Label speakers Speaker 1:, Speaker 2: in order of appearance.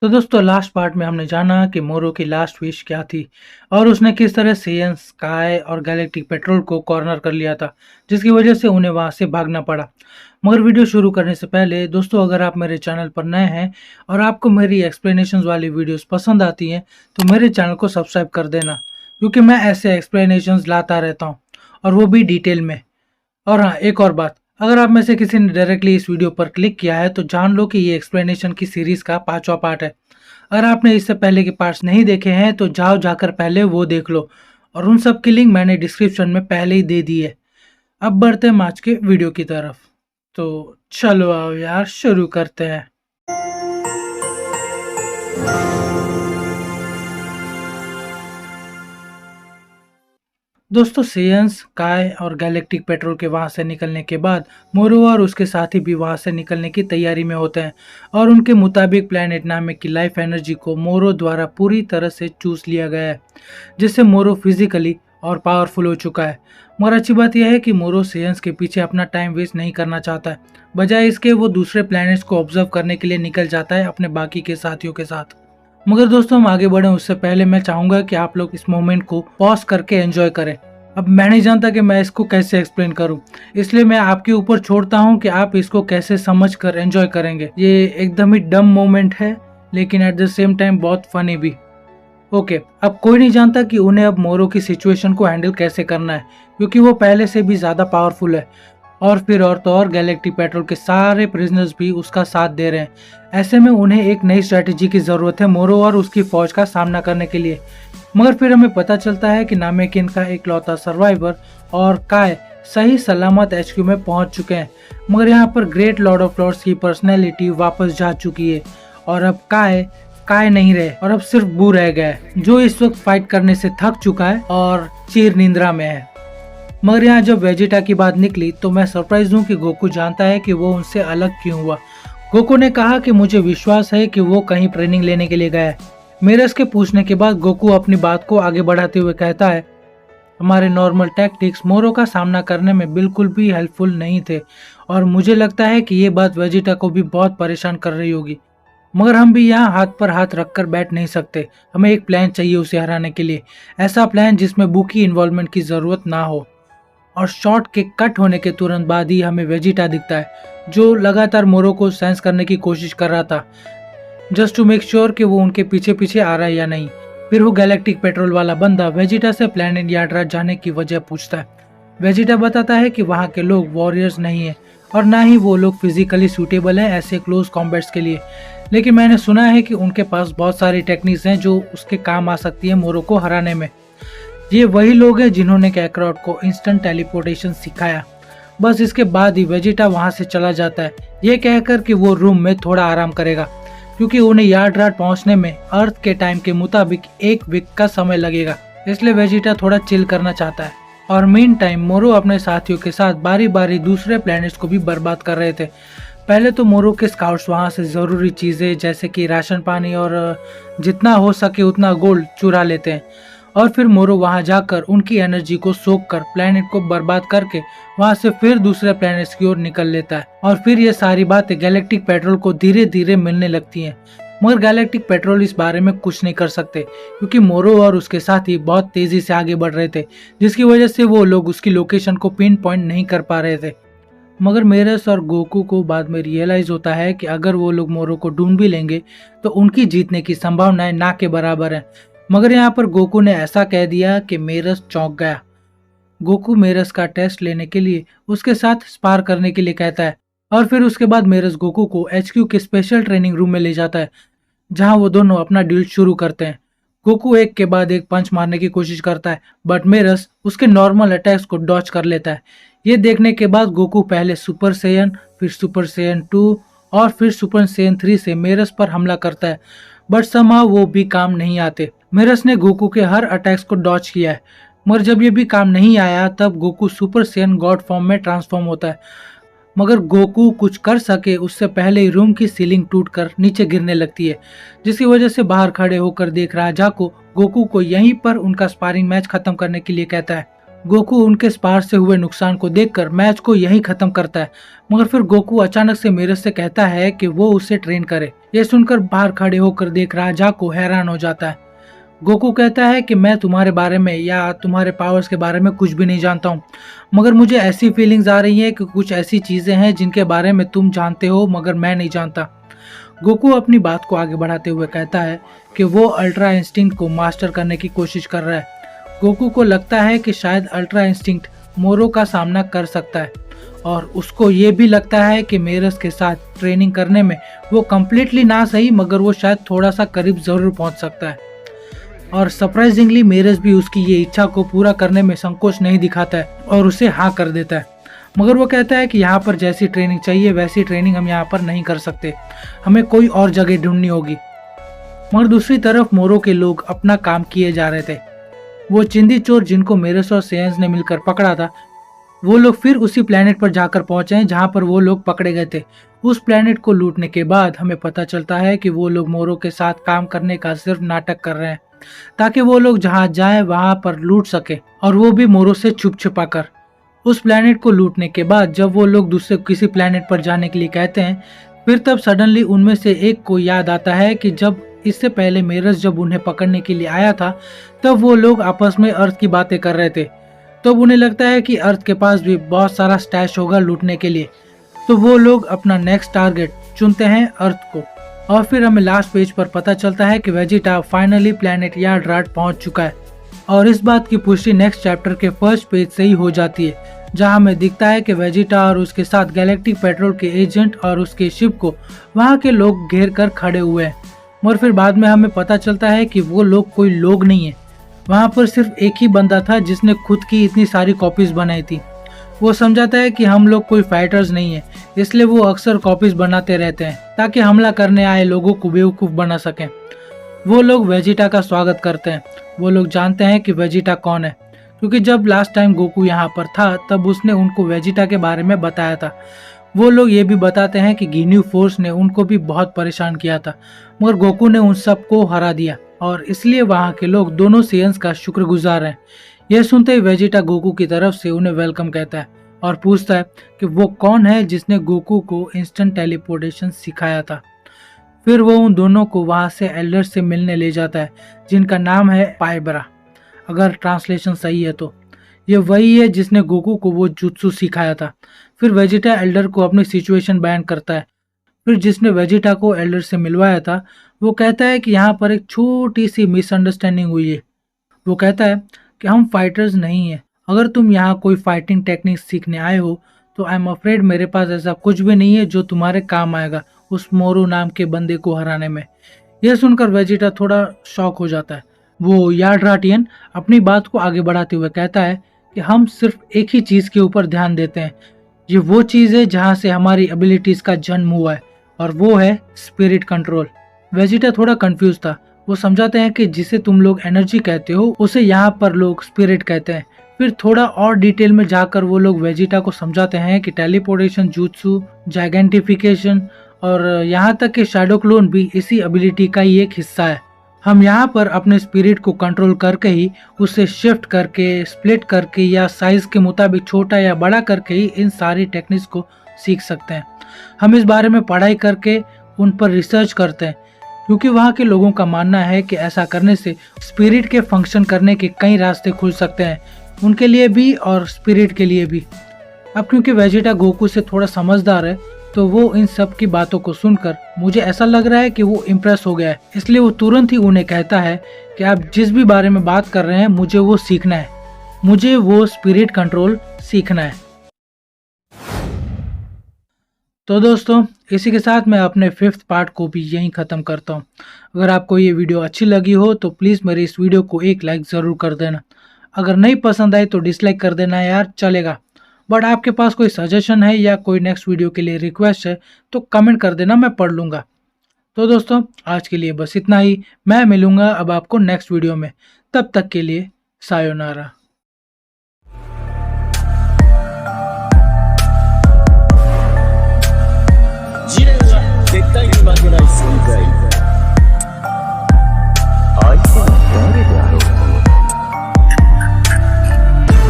Speaker 1: तो दोस्तों last part में हमने जाना कि मोरो की लास्ट विश क्या थी और उसने किस तरह सेयन, स्काई और गैलेक्टिक पेट्रोल को कॉर्नर कर लिया था, जिसकी वजह से उन्हें वहां से भागना पड़ा। मगर वीडियो शुरू करने से पहले दोस्तों, अगर आप मेरे चैनल पर नए हैं और आपको मेरी एक्सप्लेनेशन वाली वीडियोस पसंद आती हैं तो मेरे चैनल को सब्सक्राइब कर देना, क्योंकि मैं ऐसे एक्सप्लेनेशन लाता रहता हूँ और वो भी डिटेल में। और हाँ, एक और बात, अगर आप में से किसी ने डायरेक्टली इस वीडियो पर क्लिक किया है तो जान लो कि ये एक्सप्लेनेशन की सीरीज का 5वां पार्ट है। अगर आपने इससे पहले के पार्ट्स नहीं देखे हैं तो जाकर पहले वो देख लो, और उन सब की लिंक मैंने डिस्क्रिप्शन में पहले ही दे दी है। अब बढ़ते हैं आज के वीडियो की तरफ। तो चलो आओ यार, शुरू करते हैं। दोस्तों सेयंस, काय और गैलेक्टिक पेट्रोल के वहां से निकलने के बाद मोरो और उसके साथी भी वहां से निकलने की तैयारी में होते हैं, और उनके मुताबिक प्लैनेट नामिक की लाइफ एनर्जी को मोरो द्वारा पूरी तरह से चूस लिया गया है, जिससे मोरो फिजिकली और पावरफुल हो चुका है। मगर अच्छी बात यह है कि मोरो सेयंस के पीछे अपना टाइम वेस्ट नहीं करना चाहता है, बजाय इसके वो दूसरे प्लैनेट्स को ऑब्जर्व करने के लिए निकल जाता है अपने बाकी के साथियों के साथ। मगर दोस्तों, हम आगे बढ़े उससे पहले मैं चाहूंगा कि आप लोग इस मोमेंट को पॉज करके एंजॉय करें। अब मैं नहीं जानता कि मैं इसको कैसे एक्सप्लेन करूं, इसलिए मैं आपके ऊपर छोड़ता हूं कि आप इसको कैसे समझ कर एंजॉय करेंगे। ये एकदम ही डम मोमेंट है, लेकिन एट द सेम टाइम बहुत फनी भी। ओके, अब कोई नहीं जानता कि उन्हें अब मोरो की सिचुएशन को हैंडल कैसे करना है, क्योंकि वो पहले से भी ज्यादा पावरफुल है, और फिर और तो और गैलेक्टिक पेट्रोल के सारे प्रिजनर्स भी उसका साथ दे रहे हैं। ऐसे में उन्हें एक नई स्ट्रेटेजी की जरूरत है मोरो और उसकी फौज का सामना करने के लिए। मगर फिर हमें पता चलता है कि नामेकिन का इकलौता सर्वाइवर और काय सही सलामत एचक्यू में पहुंच चुके हैं। मगर यहाँ पर ग्रेट लॉर्ड ऑफ लॉर्ड्स की पर्सनैलिटी वापस जा चुकी है, और अब काय नहीं रहे, और अब सिर्फ बू रह गया है, जो इस वक्त फाइट करने से थक चुका है और चीर निंद्रा में है। मगर यहाँ जब वेजिटा की बात निकली तो मैं सरप्राइज हूँ कि गोकू जानता है कि वो उनसे अलग क्यों हुआ। गोकू ने कहा कि मुझे विश्वास है कि वो कहीं ट्रेनिंग लेने के लिए गया है। मेरस के पूछने के बाद गोकू अपनी बात को आगे बढ़ाते हुए कहता है, हमारे नॉर्मल टैक्टिक्स मोरो का सामना करने में बिल्कुल भी हेल्पफुल नहीं थे, और मुझे लगता है कि ये बात वेजिटा को भी बहुत परेशान कर रही होगी। मगर हम भी यहाँ हाथ पर हाथ रखकर बैठ नहीं सकते, हमें एक प्लान चाहिए उसे हराने के लिए, ऐसा प्लान जिसमें बू की इन्वॉल्वमेंट की जरूरत ना हो। और शॉट के कट होने के तुरंत बाद ही हमें वेजिटा दिखता है, जो लगातार मोरो को सेंस करने की कोशिश कर रहा था, जस्ट टू मेक श्योर कि वो उनके पीछे पीछे आ रहा है या नहीं। फिर वो गैलेक्टिक पेट्रोल वाला बंदा वेजिटा से प्लैनेट यार्डराज जाने की वजह पूछता है। वेजिटा बताता है कि वहाँ के लोग वॉरियर्स नहीं है, और ना ही वो लोग फिजिकली सूटेबल हैं ऐसे क्लोज कॉम्बैट्स के लिए, लेकिन मैंने सुना है कि उनके पास बहुत सारी टेक्निक्स हैं जो उसके काम आ सकती है मोरो को हराने में। ये वही लोग हैं जिन्होंने कैकरॉट को इंस्टेंट टेलीपोर्टेशन सिखाया। बस इसके बाद ही वेजिटा वहां से चला जाता है, ये कहकर कि वो रूम में थोड़ा आराम करेगा, क्योंकि उन्हें यार्डराज पहुंचने में अर्थ के टाइम के मुताबिक 1 वीक का समय लगेगा, इसलिए वेजिटा थोड़ा चिल करना चाहता है। और मीन टाइम मोरो अपने साथियों के साथ बारी बारी दूसरे प्लैनेट्स को भी बर्बाद कर रहे थे। पहले तो मोरो के स्काउट्स वहां से जरूरी चीजें जैसे कि राशन पानी और जितना हो सके उतना गोल्ड चुरा लेते हैं, और फिर मोरो वहां जाकर उनकी एनर्जी को सोख कर प्लैनेट को बर्बाद करके वहां से फिर दूसरे प्लैनेट्स की ओर निकल लेता है। और फिर ये सारी बातें गैलेक्टिक पेट्रोल को धीरे धीरे मिलने लगती हैं। मगर गैलेक्टिक पेट्रोल इस बारे में कुछ नहीं कर सकते, क्योंकि मोरो और उसके साथी बहुत तेजी से आगे बढ़ रहे थे, जिसकी वजह से वो लोग उसकी लोकेशन को पिन पॉइंट नहीं कर पा रहे थे। मगर मेरस और गोकू को बाद में रियलाइज होता है कि अगर वो लोग मोरो को ढूंढ भी लेंगे तो उनकी जीतने की संभावनाएं ना के बराबर है। मगर यहाँ पर गोकू ने ऐसा कह दिया कि मेरस चौंक गया। गोकू मेरस का टेस्ट लेने के लिए उसके साथ स्पार करने के लिए कहता है, और फिर उसके बाद मेरस गोकू को एचक्यू के स्पेशल ट्रेनिंग रूम में ले जाता है, जहाँ वो दोनों अपना ड्यूल शुरू करते हैं। गोकू एक के बाद एक पंच मारने की कोशिश करता है, बट मेरस उसके नॉर्मल अटैक्स को डॉच कर लेता है। ये देखने के बाद गोकू पहले सुपर सेयन, फिर सुपर सेयन 2 और फिर सुपर सेयन 3 से मेरस पर हमला करता है, बट समहाउ वो भी काम नहीं आते। मेरस ने गोकू के हर अटैक्स को डॉच किया है, मगर जब ये भी काम नहीं आया तब Goku super Saiyan God form में ट्रांसफॉर्म होता है। मगर गोकू कुछ कर सके उससे पहले ही रूम की सीलिंग टूटकर नीचे गिरने लगती है, जिसकी वजह से बाहर खड़े होकर देख रहा जाको गोकू को यहीं पर उनका स्पारिंग मैच खत्म करने के लिए कहता है। गोकू उनके स्पार से हुए नुकसान को देखकर मैच को यहीं खत्म करता है, मगर फिर गोकू अचानक से मीरज से कहता है कि वो उसे ट्रेन करे। यह सुनकर बाहर खड़े होकर देख रहा जाको हैरान हो जाता है। गोकू कहता है कि मैं तुम्हारे बारे में या तुम्हारे पावर्स के बारे में कुछ भी नहीं जानता हूँ, मगर मुझे ऐसी फीलिंग्स आ रही है कि कुछ ऐसी चीजें हैं जिनके बारे में तुम जानते हो मगर मैं नहीं जानता। गोकू अपनी बात को आगे बढ़ाते हुए कहता है कि वो अल्ट्रा इंस्टिंक्ट को मास्टर करने की कोशिश कर रहा है। गोकू को लगता है कि शायद अल्ट्रा इंस्टिंक्ट मोरो का सामना कर सकता है और उसको ये भी लगता है कि मेरस के साथ ट्रेनिंग करने में वो कम्प्लीटली ना सही मगर वो शायद थोड़ा सा करीब जरूर पहुंच सकता है। और सरप्राइजिंगली मेरस भी उसकी ये इच्छा को पूरा करने में संकोच नहीं दिखाता है और उसे हाँ कर देता है, मगर वो कहता है कि यहाँ पर जैसी ट्रेनिंग चाहिए वैसी ट्रेनिंग हम यहाँ पर नहीं कर सकते, हमें कोई और जगह ढूंढनी होगी। मगर दूसरी तरफ मोरो के लोग अपना काम किए जा रहे थे। वो चिंदी चोर जिनको मेरस और सेयंस ने मिलकर पकड़ा था, वो लोग फिर उसी प्लेनेट पर जाकर पहुंचे हैं जहां पर वो लोग पकड़े गए थे। उस प्लेनेट को लूटने के बाद हमें पता चलता है कि वो लोग मोरो के साथ काम करने का सिर्फ नाटक कर रहे हैं ताकि वो लोग जहां जाए वहां पर लूट सके, और वो भी मोरो से छुप छुपा कर। उस प्लेनेट को लूटने के बाद जब वो लोग दूसरे किसी प्लेनेट पर जाने के लिए कहते हैं, फिर तब सडनली उनमें से एक को याद आता है कि जब इससे पहले मेरस जब उन्हें पकड़ने के लिए आया था तब वो लोग आपस में अर्थ की बातें कर रहे थे। तब उन्हें लगता है कि अर्थ के पास भी बहुत सारा स्टैश होगा लूटने के लिए, तो वो लोग अपना नेक्स्ट टारगेट चुनते हैं अर्थ को। और फिर हमें लास्ट पेज पर पता चलता है कि वेजिटा फाइनली प्लेनेट यार्ड्राट पहुंच चुका है, और इस बात की पुष्टि नेक्स्ट चैप्टर के फर्स्ट पेज से ही हो जाती है, जहां हमें दिखता है कि वेजिटा और उसके साथ गैलेक्टिक पेट्रोल के एजेंट और उसके शिप को वहां के लोग घेर कर खड़े हुए हैं। और फिर बाद में हमें पता चलता है कि वो लोग कोई लोग नहीं है, वहां पर सिर्फ एक ही बंदा था जिसने खुद की इतनी सारी कॉपीज बनाई थी। वो समझाता है कि हम लोग कोई फाइटर्स नहीं है, इसलिए वो अक्सर कॉपीज बनाते रहते हैं ताकि हमला करने आए लोगों को बेवकूफ बना सकें। वो लोग वेजिटा का स्वागत करते हैं। वो लोग जानते हैं कि वेजिटा कौन है, क्योंकि जब लास्ट टाइम गोकू यहाँ पर था तब उसने उनको वेजिटा के बारे में बताया था। वो लोग ये भी बताते हैं कि गिन्यू फोर्स ने उनको भी बहुत परेशान किया था, मगर गोकू ने उन सबको हरा दिया और इसलिए वहाँ के लोग दोनों सेयंस का शुक्रगुजार हैं। यह सुनते ही वेजिटा गोकू की तरफ से उन्हें वेलकम कहता है और पूछता है कि वो कौन है जिसने गोकू को इंस्टेंट टेलीपोर्टेशन सिखाया था। फिर वो उन दोनों को वहाँ से एल्डर से मिलने ले जाता है जिनका नाम है पाइबरा, अगर ट्रांसलेशन सही है तो। ये वही है जिसने गोकू को वो जुत्सु सिखाया था। फिर वेजिटा एल्डर को अपनी सिचुएशन बयान करता है। फिर जिसने वेजिटा को एल्डर से मिलवाया था वो कहता है कि यहाँ पर एक छोटी सी मिसअंडरस्टैंडिंग हुई है। वो कहता है कि हम फाइटर्स नहीं हैं, अगर तुम यहाँ कोई फाइटिंग टेक्निक सीखने आए हो तो आई एम अफ्रेड मेरे पास ऐसा कुछ भी नहीं है जो तुम्हारे काम आएगा उस मोरू नाम के बंदे को हराने में। यह सुनकर वेजिटा थोड़ा शॉक हो जाता है। वो यार्ड्राटियन अपनी बात को आगे बढ़ाते हुए कहता है कि हम सिर्फ एक ही चीज के ऊपर ध्यान देते हैं, ये वो चीज है जहाँ से हमारी एबिलिटीज का जन्म हुआ है और वो है स्पिरिट कंट्रोल। वेजिटा थोड़ा कंफ्यूज था। वो समझाते हैं कि जिसे तुम लोग एनर्जी कहते हो उसे यहाँ पर लोग स्पिरिट कहते हैं। फिर थोड़ा और डिटेल में जाकर वो लोग वेजिटा को समझाते हैं कि टेलीपोर्टेशन, जुत्सु, जाइगेंटिफिकेशन और यहाँ तक कि शैडो क्लोन भी इसी एबिलिटी का ही एक हिस्सा है। हम यहाँ पर अपने स्पिरिट को कंट्रोल करके ही उसे शिफ्ट करके, स्प्लिट करके या साइज के मुताबिक छोटा या बड़ा करके ही इन सारी टेक्निक्स को सीख सकते हैं। हम इस बारे में पढ़ाई करके उन पर रिसर्च करते हैं, क्योंकि वहाँ के लोगों का मानना है कि ऐसा करने से स्पिरिट के फंक्शन करने के कई रास्ते खुल सकते हैं, उनके लिए भी और स्पिरिट के लिए भी। अब क्योंकि वेजिटा गोकू से थोड़ा समझदार है तो वो इन सब की बातों को सुनकर मुझे ऐसा लग रहा है कि वो इम्प्रेस हो गया है, इसलिए वो तुरंत ही उन्हें कहता है कि आप जिस भी बारे में बात कर रहे हैं मुझे वो सीखना है, मुझे वो स्पिरिट कंट्रोल सीखना है। तो दोस्तों इसी के साथ मैं अपने 5th पार्ट को भी यहीं ख़त्म करता हूँ। अगर आपको ये वीडियो अच्छी लगी हो तो प्लीज़ मेरे इस वीडियो को एक लाइक ज़रूर कर देना। अगर नहीं पसंद आए तो डिसलाइक कर देना यार, चलेगा। बट आपके पास कोई सजेशन है या कोई नेक्स्ट वीडियो के लिए रिक्वेस्ट है तो कमेंट कर देना, मैं पढ़ लूँगा। तो दोस्तों आज के लिए बस इतना ही। मैं मिलूँगा अब आपको नेक्स्ट वीडियो में, तब तक के लिए सायोनारा।